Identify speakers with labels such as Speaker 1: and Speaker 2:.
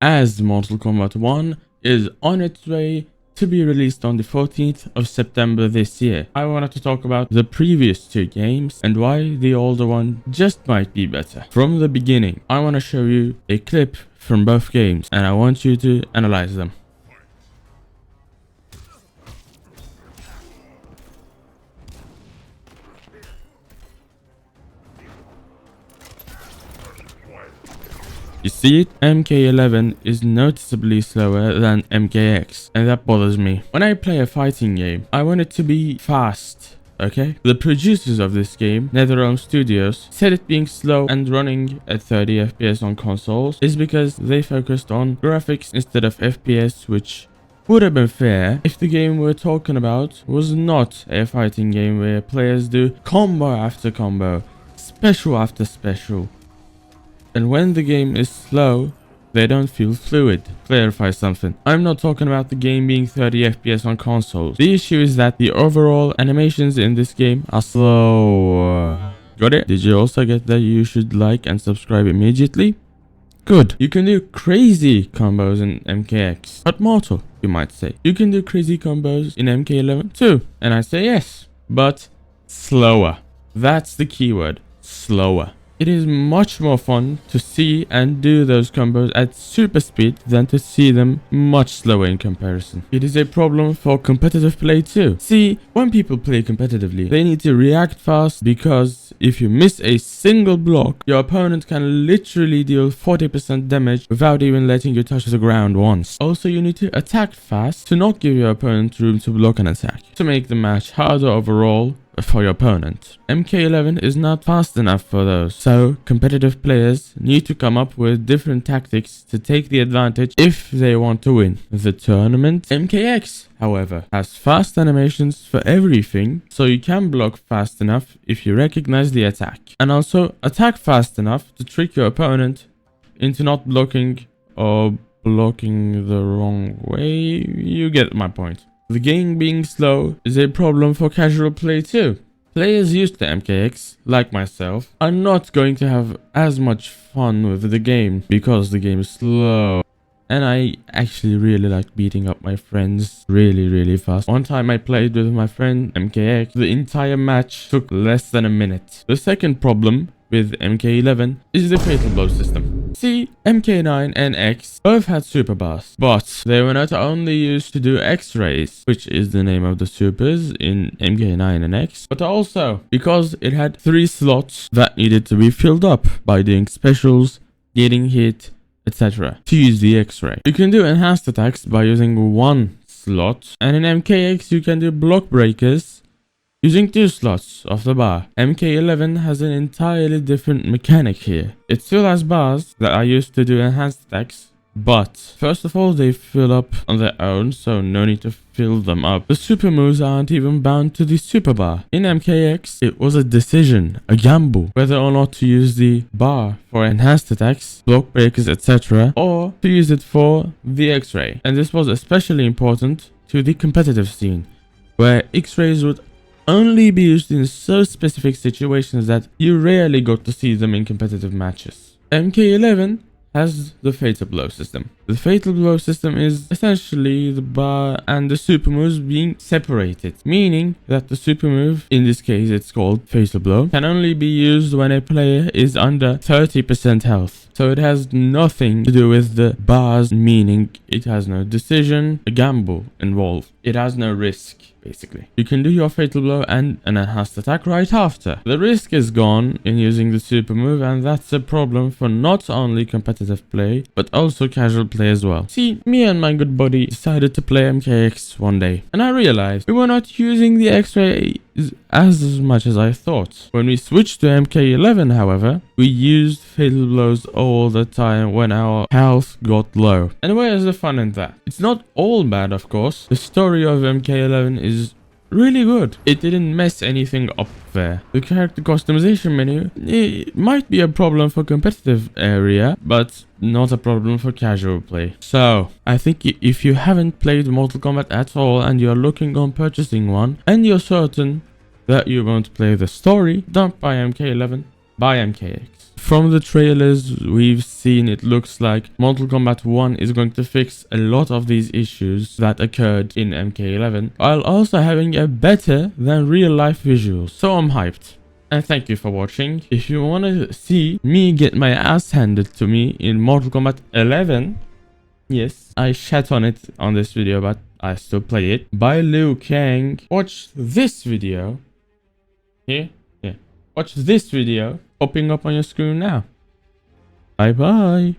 Speaker 1: as Mortal Kombat 1 is on its way to be released on the 14th of September this year. I wanted to talk about the previous two games and why the older one just might be better. From the beginning, I want to show you a clip from both games and I want you to analyze them. You see it? MK11 is noticeably slower than MKX, and that bothers me. When I play a fighting game, I want it to be fast, okay? The producers of this game, NetherRealm Studios, said it being slow and running at 30 FPS on consoles is because they focused on graphics instead of FPS, which would have been fair if the game we're talking about was not a fighting game where players do combo after combo, special after special. And when the game is slow, they don't feel fluid. Clarify something. I'm not talking about the game being 30 FPS on consoles. The issue is that the overall animations in this game are slow. Got it? Did you also get that you should like and subscribe immediately? Good. You can do crazy combos in MKX. But Mortal, you might say. You can do crazy combos in MK11 too. And I say yes. But slower. That's the keyword. Slower. It is much more fun to see and do those combos at super speed than to see them much slower in comparison. It is a problem for competitive play too. See, when people play competitively, they need to react fast because if you miss a single block, your opponent can literally deal 40% damage without even letting you touch the ground once. Also, you need to attack fast to not give your opponent room to block an attack, to make the match harder overall for your opponent. MK11 is not fast enough for those, so competitive players need to come up with different tactics to take the advantage if they want to win the tournament. MKX, however, has fast animations for everything, so you can block fast enough if you recognize the attack, and also attack fast enough to trick your opponent into not blocking or blocking the wrong way. You get my point. The game being slow is a problem for casual play too. Players used to MKX, like myself, are not going to have as much fun with the game because the game is slow. And I actually really like beating up my friends really fast. One time I played with my friend MKX, the entire match took less than a minute. The second problem with MK11 is the Defeatable System. See, MK9 and X both had super bars, but they were not only used to do X-rays, which is the name of the supers in MK9 and X, but also because it had 3 slots that needed to be filled up by doing specials, getting hit, etc. to use the X-ray. You can do enhanced attacks by using 1 slot, and in MKX you can do block breakers using 2 slots of the bar. MK11 has an entirely different mechanic here. It still has bars that are used to do enhanced attacks, but first of all they fill up on their own, so no need to fill them up. The super moves aren't even bound to the super bar. In MKX, it was a decision, a gamble, whether or not to use the bar for enhanced attacks, block breakers, etc., or to use it for the X-ray. And this was especially important to the competitive scene, where X-rays would only be used in so specific situations that you rarely got to see them in competitive matches. MK11 has the Fatal Blow system. The Fatal Blow system is essentially the bar and the super moves being separated, meaning that the super move, in this case it's called Fatal Blow, can only be used when a player is under 30% health. So it has nothing to do with the bars, meaning it has no decision, a gamble involved. It has no risk. Basically, you can do your Fatal Blow and an enhanced attack right after. The risk is gone in using the super move, and that's a problem for not only competitive play, but also casual play as well. See, me and my good buddy decided to play MKX one day, and I realized we were not using the X-ray as much as I thought. When we switched to MK11, however, we used Fatal Blows all the time when our health got low. And where is the fun in that? It's not all bad, of course. The story of MK11 is really good. It didn't mess anything up there. The character customization menu, it might be a problem for competitive area, but not a problem for casual play. So I think if you haven't played Mortal Kombat at all and you're looking on purchasing one and you're certain that you won't play the story, don't buy MK11. by MKX. From the trailers we've seen, it looks like Mortal Kombat 1 is going to fix a lot of these issues that occurred in MK11, while also having a better than real life visuals. So I'm hyped. And thank you for watching. If you want to see me get my ass handed to me in Mortal Kombat 11, yes, I shat on it on this video, but I still play it, by Liu Kang, watch this video here. Yeah, watch this video popping up on your screen now. Bye bye.